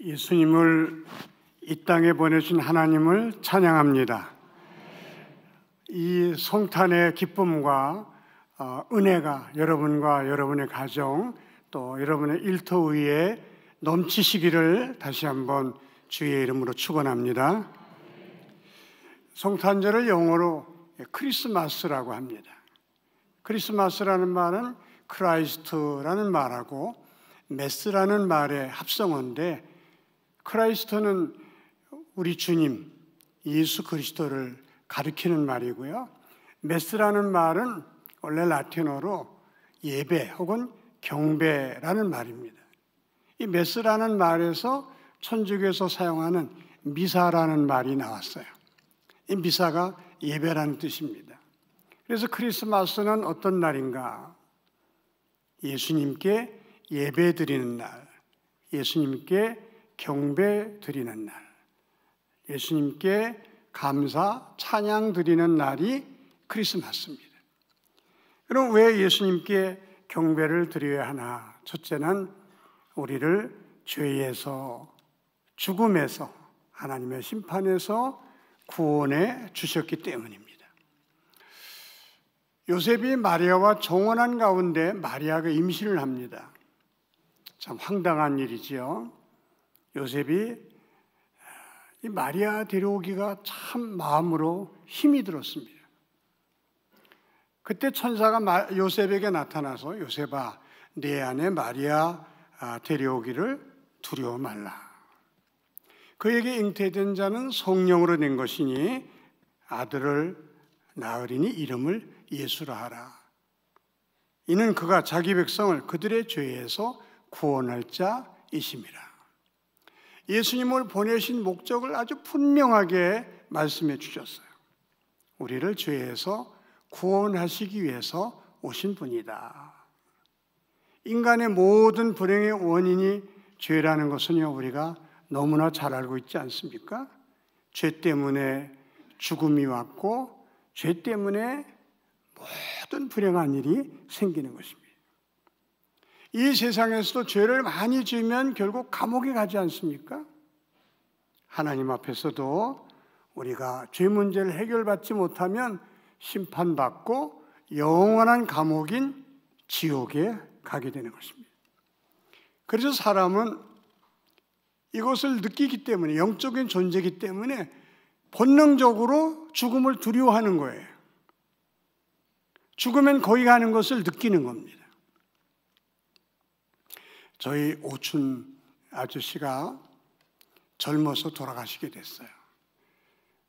예수님을 이 땅에 보내신 하나님을 찬양합니다. 이 성탄의 기쁨과 은혜가 여러분과 여러분의 가정 또 여러분의 일터 위에 넘치시기를 다시 한번 주의 이름으로 축원합니다. 성탄절을 영어로 크리스마스라고 합니다. 크리스마스라는 말은 크라이스트라는 말하고 메스라는 말의 합성어인데, 크라이스트는 우리 주님 예수 그리스도를 가리키는 말이고요. 메스라는 말은 원래 라틴어로 예배 혹은 경배라는 말입니다. 이 메스라는 말에서 천주교에서 사용하는 미사라는 말이 나왔어요. 이 미사가 예배라는 뜻입니다. 그래서 크리스마스는 어떤 날인가? 예수님께 예배 드리는 날, 예수님께 경배 드리는 날, 예수님께 감사, 찬양 드리는 날이 크리스마스입니다. 그럼 왜 예수님께 경배를 드려야 하나? 첫째는 우리를 죄에서, 죽음에서, 하나님의 심판에서 구원해 주셨기 때문입니다. 요셉이 마리아와 정혼한 가운데 마리아가 임신을 합니다. 참 황당한 일이지요. 요셉이 이 마리아 데려오기가 참 마음으로 힘이 들었습니다. 그때 천사가 요셉에게 나타나서 요셉아, 내 안에 마리아 데려오기를 두려워 말라. 그에게 잉태된 자는 성령으로 된 것이니 아들을 낳으리니 이름을 예수라 하라. 이는 그가 자기 백성을 그들의 죄에서 구원할 자이심이라. 예수님을 보내신 목적을 아주 분명하게 말씀해 주셨어요. 우리를 죄에서 구원하시기 위해서 오신 분이다. 인간의 모든 불행의 원인이 죄라는 것은요, 우리가 너무나 잘 알고 있지 않습니까? 죄 때문에 죽음이 왔고 죄 때문에 모든 불행한 일이 생기는 것입니다. 이 세상에서도 죄를 많이 지으면 결국 감옥에 가지 않습니까? 하나님 앞에서도 우리가 죄 문제를 해결받지 못하면 심판받고 영원한 감옥인 지옥에 가게 되는 것입니다. 그래서 사람은 이것을 느끼기 때문에, 영적인 존재이기 때문에 본능적으로 죽음을 두려워하는 거예요. 죽으면 거기 가는 것을 느끼는 겁니다. 저희 오춘 아저씨가 젊어서 돌아가시게 됐어요.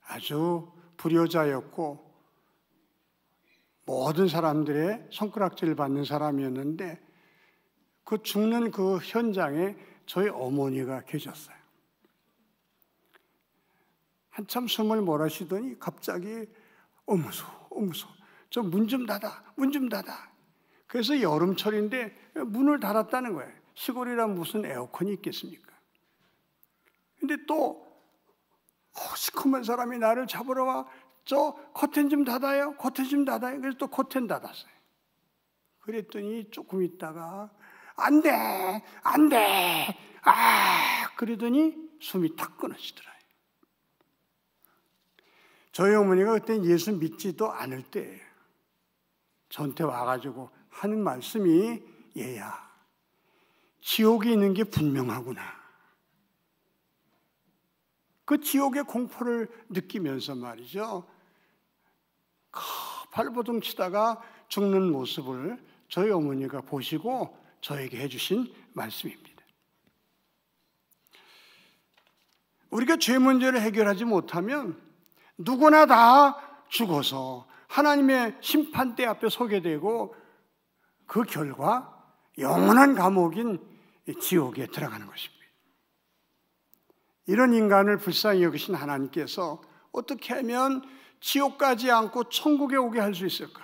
아주 불효자였고 모든 사람들의 손가락질을 받는 사람이었는데, 그 죽는 그 현장에 저희 어머니가 계셨어요. 한참 숨을 몰아쉬더니 갑자기 무서워, 저 문 좀 닫아, 문 좀 닫아. 그래서 여름철인데 문을 닫았다는 거예요. 시골이란 무슨 에어컨이 있겠습니까? 근데 또 시커먼 사람이 나를 잡으러 와. 저 커튼 좀 닫아요, 커튼 좀 닫아요. 그래서 또 커튼 닫았어요. 그랬더니 조금 있다가 안 돼, 그러더니 숨이 탁 끊어지더라고요. 저희 어머니가 그때 예수 믿지도 않을 때예요. 저한테 와가지고 하는 말씀이, 얘야, 지옥에 있는 게 분명하구나. 그 지옥의 공포를 느끼면서 말이죠, 발버둥 치다가 죽는 모습을 저희 어머니가 보시고 저에게 해주신 말씀입니다. 우리가 죄 문제를 해결하지 못하면 누구나 다 죽어서 하나님의 심판대 앞에 서게 되고, 그 결과 영원한 감옥인 지옥에 들어가는 것입니다. 이런 인간을 불쌍히 여기신 하나님께서 어떻게 하면 지옥 가지 않고 천국에 오게 할 수 있을까?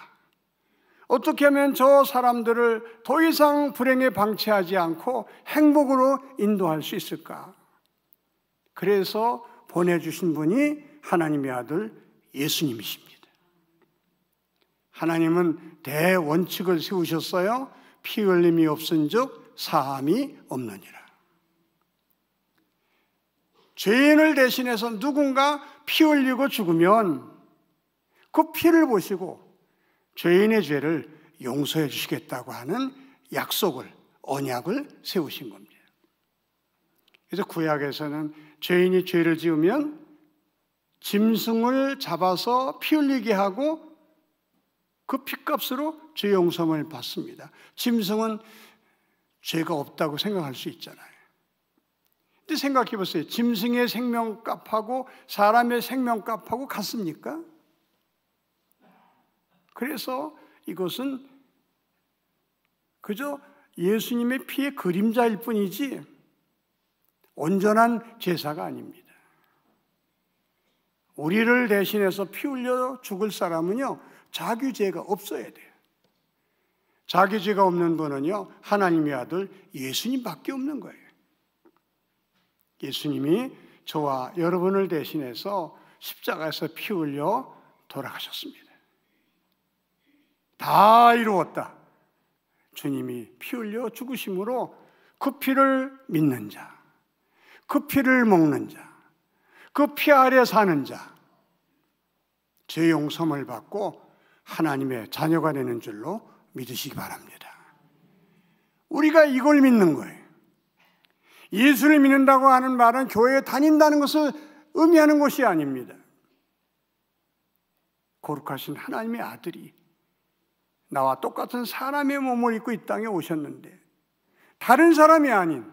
어떻게 하면 저 사람들을 더 이상 불행에 방치하지 않고 행복으로 인도할 수 있을까? 그래서 보내주신 분이 하나님의 아들 예수님이십니다. 하나님은 대원칙을 세우셨어요. 피 흘림이 없은즉 사함이 없느니라. 죄인을 대신해서 누군가 피 흘리고 죽으면 그 피를 보시고 죄인의 죄를 용서해 주시겠다고 하는 약속을, 언약을 세우신 겁니다. 그래서 구약에서는 죄인이 죄를 지으면 짐승을 잡아서 피 흘리게 하고 그 피값으로 죄 용서를 받습니다. 짐승은 죄가 없다고 생각할 수 있잖아요. 근데 생각해 보세요. 짐승의 생명값하고 사람의 생명값하고 같습니까? 그래서 이것은 그저 예수님의 피의 그림자일 뿐이지 온전한 제사가 아닙니다. 우리를 대신해서 피 흘려 죽을 사람은요, 자기 죄가 없어야 돼요. 자기 죄가 없는 분은요, 하나님의 아들 예수님밖에 없는 거예요. 예수님이 저와 여러분을 대신해서 십자가에서 피 흘려 돌아가셨습니다. 다 이루었다. 주님이 피 흘려 죽으심으로 그 피를 믿는 자, 그 피를 먹는 자, 그 피 아래 사는 자, 죄 용서를 받고 하나님의 자녀가 되는 줄로 믿으시기 바랍니다. 우리가 이걸 믿는 거예요. 예수를 믿는다고 하는 말은 교회에 다닌다는 것을 의미하는 것이 아닙니다. 거룩하신 하나님의 아들이 나와 똑같은 사람의 몸을 입고 이 땅에 오셨는데 다른 사람이 아닌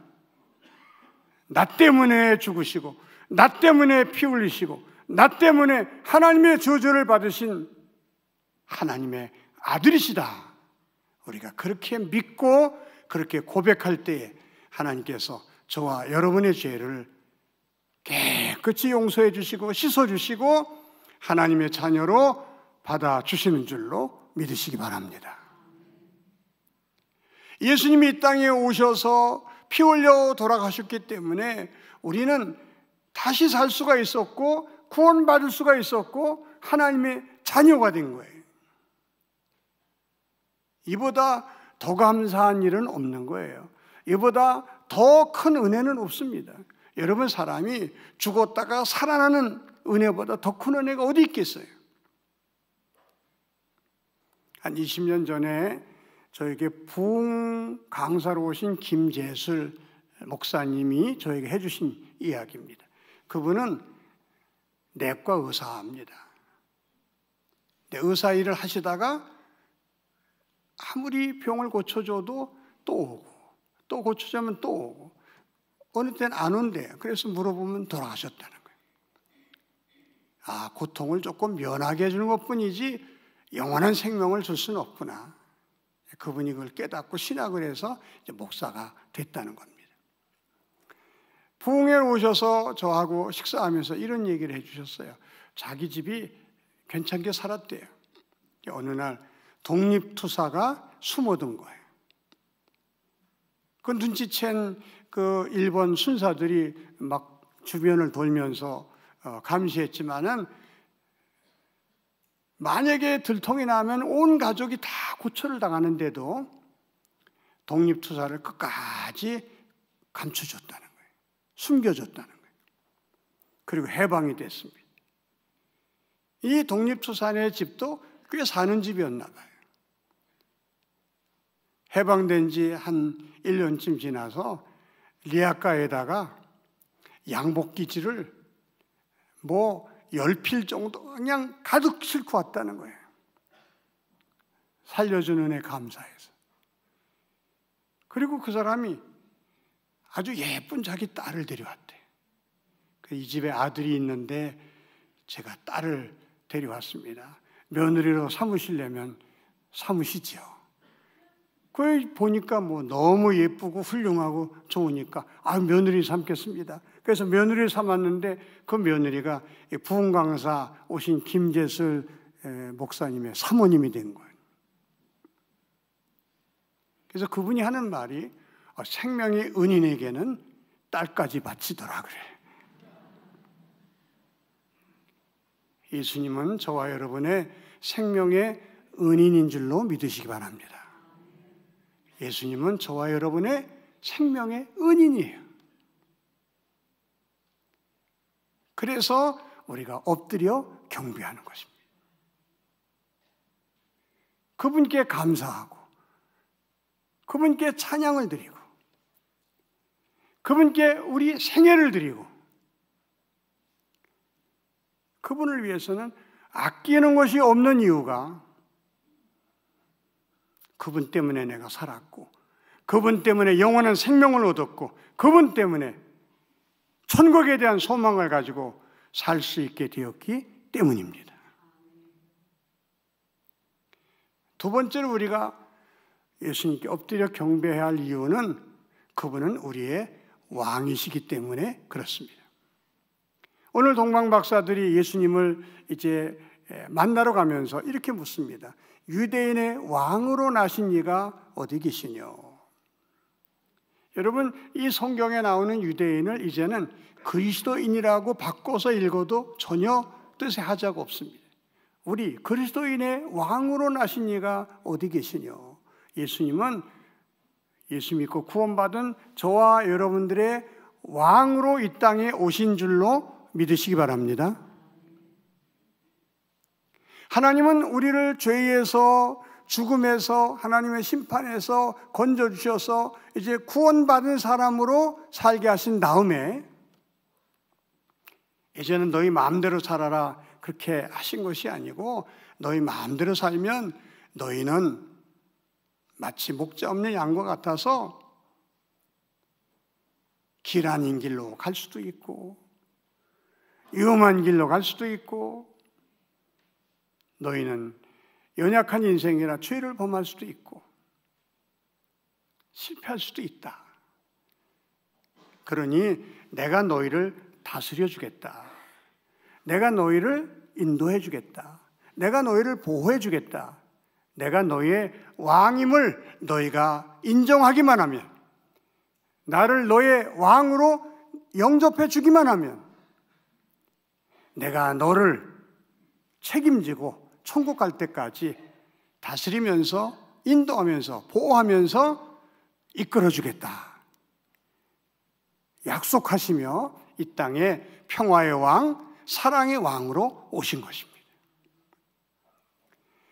나 때문에 죽으시고 나 때문에 피 흘리시고 나 때문에 하나님의 저주를 받으신 하나님의 아들이시다. 우리가 그렇게 믿고 그렇게 고백할 때에 하나님께서 저와 여러분의 죄를 깨끗이 용서해 주시고 씻어 주시고 하나님의 자녀로 받아주시는 줄로 믿으시기 바랍니다. 예수님이 이 땅에 오셔서 피 흘려 돌아가셨기 때문에 우리는 다시 살 수가 있었고 구원받을 수가 있었고 하나님의 자녀가 된 거예요. 이보다 더 감사한 일은 없는 거예요. 이보다 더 큰 은혜는 없습니다. 여러분, 사람이 죽었다가 살아나는 은혜보다 더 큰 은혜가 어디 있겠어요? 한 20년 전에 저에게 부흥 강사로 오신 김재술 목사님이 저에게 해주신 이야기입니다. 그분은 내과 의사입니다. 의사 일을 하시다가 아무리 병을 고쳐줘도 또 오고 또 고쳐주면 또 오고 어느 때는 안 온대요. 그래서 물어보면 돌아가셨다는 거예요. 아, 고통을 조금 면하게 해주는 것뿐이지 영원한 생명을 줄 수는 없구나. 그분이 그걸 깨닫고 신학을 해서 이제 목사가 됐다는 겁니다. 부흥회에 오셔서 저하고 식사하면서 이런 얘기를 해주셨어요. 자기 집이 괜찮게 살았대요. 어느 날 독립투사가 숨어든 거예요. 그 눈치챈 그 일본 순사들이 막 주변을 돌면서 감시했지만은 만약에 들통이 나면 온 가족이 다 고초를 당하는데도 독립투사를 끝까지 감춰줬다는 거예요. 숨겨줬다는 거예요. 그리고 해방이 됐습니다. 이 독립투사의 집도 꽤 사는 집이었나 봐요. 해방된 지 한 1년쯤 지나서 리아카에다가 양복기지를 10필 정도 그냥 가득 싣고 왔다는 거예요. 살려주는 애 감사해서. 그리고 그 사람이 아주 예쁜 자기 딸을 데려왔대. 이 집에 아들이 있는데 제가 딸을 데려왔습니다. 며느리로 삼으시려면 삼으시죠. 그 보니까 너무 예쁘고 훌륭하고 좋으니까 며느리 삼겠습니다. 그래서 며느리를 삼았는데 그 며느리가 부흥 강사 오신 김재슬 목사님의 사모님이 된 거예요. 그래서 그분이 하는 말이 생명의 은인에게는 딸까지 바치더라 그래. 예수님은 저와 여러분의 생명의 은인인 줄로 믿으시기 바랍니다. 예수님은 저와 여러분의 생명의 은인이에요. 그래서 우리가 엎드려 경배하는 것입니다. 그분께 감사하고 그분께 찬양을 드리고 그분께 우리 생애를 드리고 그분을 위해서는 아끼는 것이 없는 이유가 그분 때문에 내가 살았고 그분 때문에 영원한 생명을 얻었고 그분 때문에 천국에 대한 소망을 가지고 살 수 있게 되었기 때문입니다. 두 번째로 우리가 예수님께 엎드려 경배해야 할 이유는 그분은 우리의 왕이시기 때문에 그렇습니다. 오늘 동방 박사들이 예수님을 이제 만나러 가면서 이렇게 묻습니다. 유대인의 왕으로 나신 이가 어디 계시뇨? 여러분, 이 성경에 나오는 유대인을 이제는 그리스도인이라고 바꿔서 읽어도 전혀 뜻의 하자가 없습니다. 우리 그리스도인의 왕으로 나신 이가 어디 계시뇨? 예수님은 예수 믿고 구원받은 저와 여러분들의 왕으로 이 땅에 오신 줄로 믿으시기 바랍니다. 하나님은 우리를 죄에서 죽음에서 하나님의 심판에서 건져주셔서 이제 구원받은 사람으로 살게 하신 다음에 이제는 너희 마음대로 살아라 그렇게 하신 것이 아니고 너희 마음대로 살면 너희는 마치 목자 없는 양과 같아서 길 아닌 길로 갈 수도 있고 위험한 길로 갈 수도 있고 너희는 연약한 인생이라 죄를 범할 수도 있고 실패할 수도 있다. 그러니 내가 너희를 다스려 주겠다. 내가 너희를 인도해 주겠다. 내가 너희를 보호해 주겠다. 내가 너희의 왕임을 너희가 인정하기만 하면 나를 너의 왕으로 영접해 주기만 하면 내가 너를 책임지고 천국 갈 때까지 다스리면서 인도하면서 보호하면서 이끌어 주겠다. 약속하시며 이 땅에 평화의 왕, 사랑의 왕으로 오신 것입니다.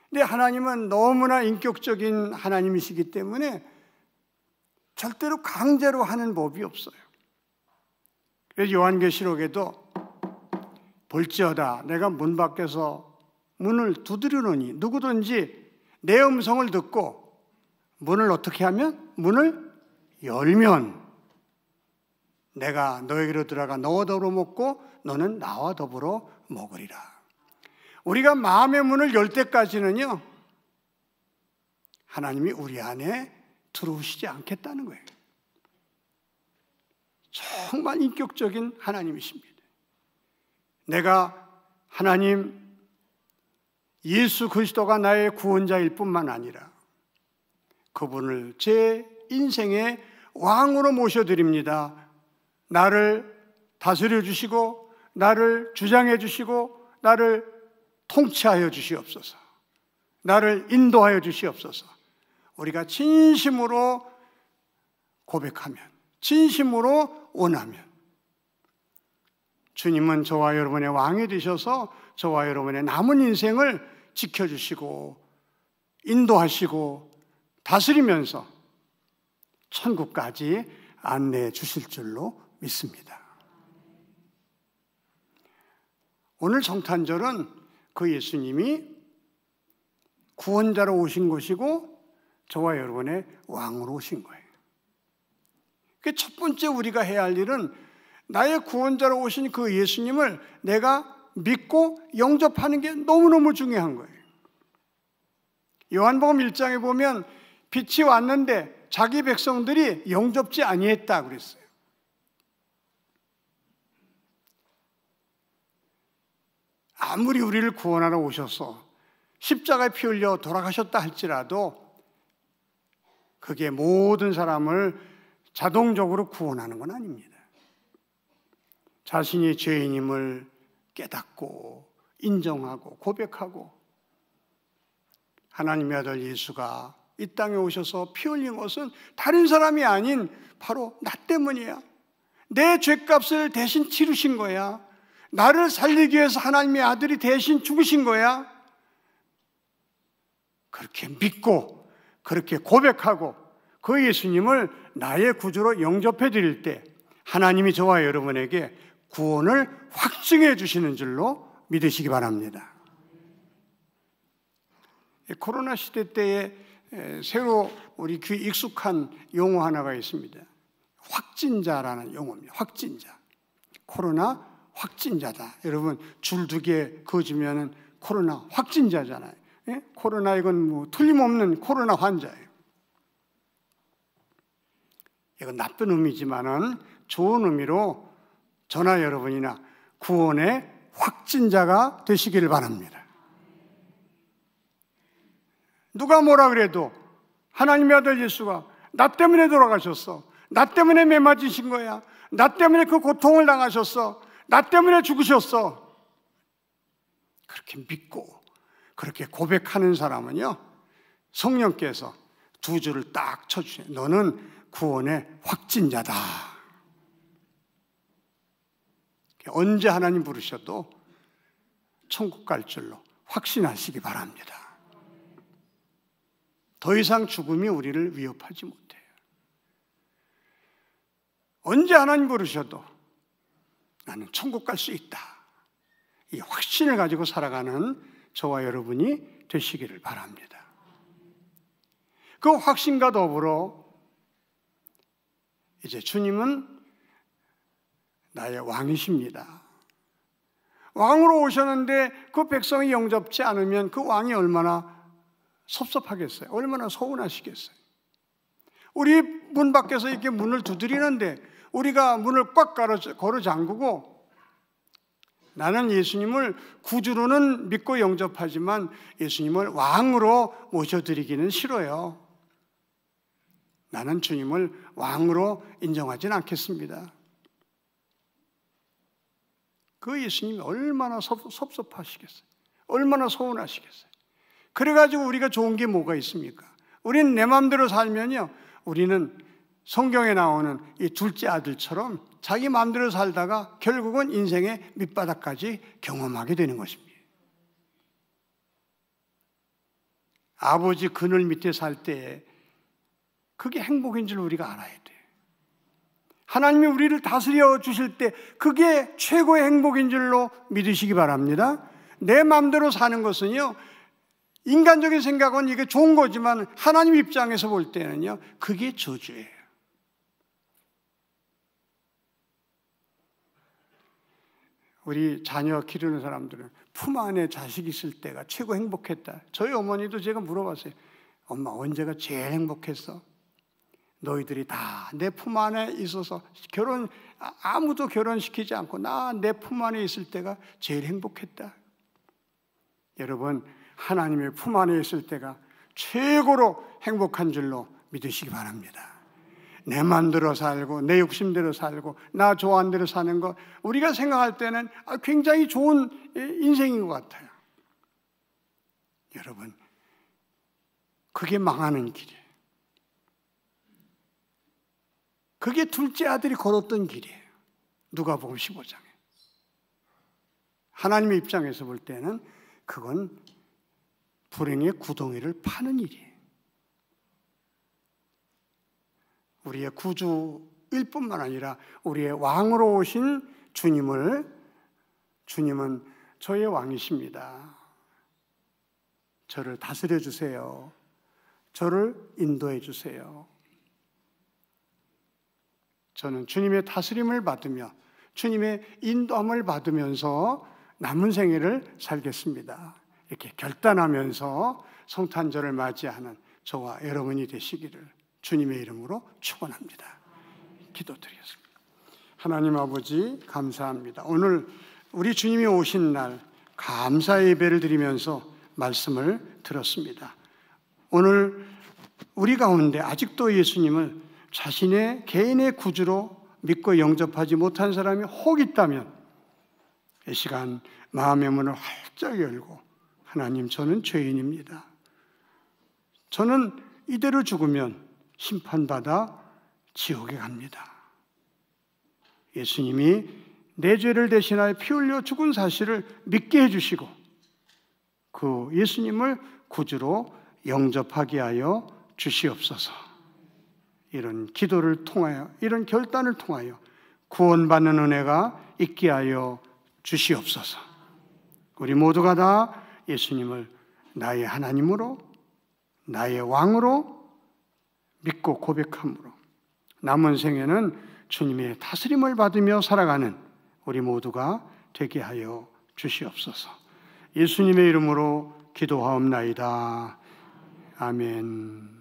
근데 하나님은 너무나 인격적인 하나님이시기 때문에 절대로 강제로 하는 법이 없어요. 그래서 요한계시록에도 볼지어다 내가 문 밖에서 문을 두드리노니 누구든지 내 음성을 듣고 문을 어떻게 하면? 문을 열면 내가 너에게로 들어가 너와 더불어 먹고 너는 나와 더불어 먹으리라. 우리가 마음의 문을 열 때까지는요 하나님이 우리 안에 들어오시지 않겠다는 거예요. 정말 인격적인 하나님이십니다. 내가 하나님 예수 그리스도가 나의 구원자일 뿐만 아니라 그분을 제 인생의 왕으로 모셔드립니다. 나를 다스려 주시고 나를 주장해 주시고 나를 통치하여 주시옵소서. 나를 인도하여 주시옵소서. 우리가 진심으로 고백하면 진심으로 원하면 주님은 저와 여러분의 왕이 되셔서 저와 여러분의 남은 인생을 지켜주시고 인도하시고 다스리면서 천국까지 안내해 주실 줄로 믿습니다. 오늘 성탄절은 그 예수님이 구원자로 오신 것이고 저와 여러분의 왕으로 오신 거예요. 그 첫 번째 우리가 해야 할 일은 나의 구원자로 오신 그 예수님을 내가 믿고 영접하는 게 너무너무 중요한 거예요. 요한복음 1장에 보면 빛이 왔는데 자기 백성들이 영접지 아니했다 그랬어요. 아무리 우리를 구원하러 오셔서 십자가에 피 흘려 돌아가셨다 할지라도 그게 모든 사람을 자동적으로 구원하는 건 아닙니다. 자신이 죄인임을 깨닫고 인정하고 고백하고 하나님의 아들 예수가 이 땅에 오셔서 피 흘린 것은 다른 사람이 아닌 바로 나 때문이야. 내 죄값을 대신 치르신 거야. 나를 살리기 위해서 하나님의 아들이 대신 죽으신 거야. 그렇게 믿고 그렇게 고백하고 그 예수님을 나의 구주로 영접해 드릴 때 하나님이 저와 여러분에게 구원을 확증해 주시는 줄로 믿으시기 바랍니다. 코로나 시대 때에 새로 우리 귀에 익숙한 용어 하나가 있습니다. 확진자라는 용어입니다. 확진자. 코로나 확진자다. 여러분 줄 2개 그어주면 코로나 확진자잖아요. 예? 코로나 이건 뭐 틀림없는 코로나 환자예요. 이건 나쁜 의미지만은 좋은 의미로 저나 여러분이나 구원의 확진자가 되시기를 바랍니다. 누가 뭐라 그래도 하나님의 아들 예수가 나 때문에 돌아가셨어. 나 때문에 매 맞으신 거야. 나 때문에 그 고통을 당하셨어. 나 때문에 죽으셨어. 그렇게 믿고 그렇게 고백하는 사람은요, 성령께서 2줄을 딱 쳐주세요. 너는 구원의 확진자다. 언제 하나님 부르셔도 천국 갈 줄로 확신하시기 바랍니다. 더 이상 죽음이 우리를 위협하지 못해요. 언제 하나님 부르셔도 나는 천국 갈 수 있다. 이 확신을 가지고 살아가는 저와 여러분이 되시기를 바랍니다. 그 확신과 더불어 이제 주님은 나의 왕이십니다. 왕으로 오셨는데 그 백성이 영접지 않으면 그 왕이 얼마나 섭섭하겠어요? 얼마나 서운하시겠어요? 우리 문 밖에서 이렇게 문을 두드리는데 우리가 문을 꽉 걸어 잠그고 나는 예수님을 구주로는 믿고 영접하지만 예수님을 왕으로 모셔드리기는 싫어요. 나는 주님을 왕으로 인정하지는 않겠습니다. 그 예수님이 얼마나 섭섭하시겠어요? 얼마나 서운하시겠어요? 그래가지고 우리가 좋은 게 뭐가 있습니까? 우리는 내 마음대로 살면요, 우리는 성경에 나오는 이 둘째 아들처럼 자기 마음대로 살다가 결국은 인생의 밑바닥까지 경험하게 되는 것입니다. 아버지 그늘 밑에 살 때 그게 행복인 줄 우리가 알아야 돼요. 하나님이 우리를 다스려 주실 때 그게 최고의 행복인 줄로 믿으시기 바랍니다. 내 마음대로 사는 것은요, 인간적인 생각은 이게 좋은 거지만 하나님 입장에서 볼 때는요, 그게 저주예요. 우리 자녀 기르는 사람들은 품 안에 자식 있을 때가 최고 행복했다. 저희 어머니도 제가 물어봤어요. 엄마 언제가 제일 행복했어? 너희들이 다 내 품 안에 있어서 아무도 결혼시키지 않고 나 내 품 안에 있을 때가 제일 행복했다. 여러분, 하나님의 품 안에 있을 때가 최고로 행복한 줄로 믿으시기 바랍니다. 내 마음대로 살고 내 욕심대로 살고 나 좋아하는 대로 사는 거 우리가 생각할 때는 굉장히 좋은 인생인 것 같아요. 여러분, 그게 망하는 길이에요. 그게 둘째 아들이 걸었던 길이에요. 누가복음 15장에. 하나님의 입장에서 볼 때는 그건 불행의 구덩이를 파는 일이에요. 우리의 구주일 뿐만 아니라 우리의 왕으로 오신 주님은 저의 왕이십니다. 저를 다스려 주세요. 저를 인도해 주세요. 저는 주님의 다스림을 받으며 주님의 인도함을 받으면서 남은 생애를 살겠습니다. 이렇게 결단하면서 성탄절을 맞이하는 저와 여러분이 되시기를 주님의 이름으로 축원합니다. 기도드리겠습니다. 하나님 아버지 감사합니다. 오늘 우리 주님이 오신 날 감사의 예배를 드리면서 말씀을 들었습니다. 오늘 우리 가운데 아직도 예수님을 자신의 개인의 구주로 믿고 영접하지 못한 사람이 혹 있다면 이 시간 마음의 문을 활짝 열고 하나님, 저는 죄인입니다. 저는 이대로 죽으면 심판받아 지옥에 갑니다. 예수님이 내 죄를 대신하여 피 흘려 죽은 사실을 믿게 해주시고 그 예수님을 구주로 영접하게 하여 주시옵소서. 이런 기도를 통하여, 이런 결단을 통하여 구원받는 은혜가 있게 하여 주시옵소서. 우리 모두가 다 예수님을 나의 하나님으로, 나의 왕으로 믿고 고백함으로 남은 생에는 주님의 다스림을 받으며 살아가는 우리 모두가 되게 하여 주시옵소서. 예수님의 이름으로 기도하옵나이다. 아멘.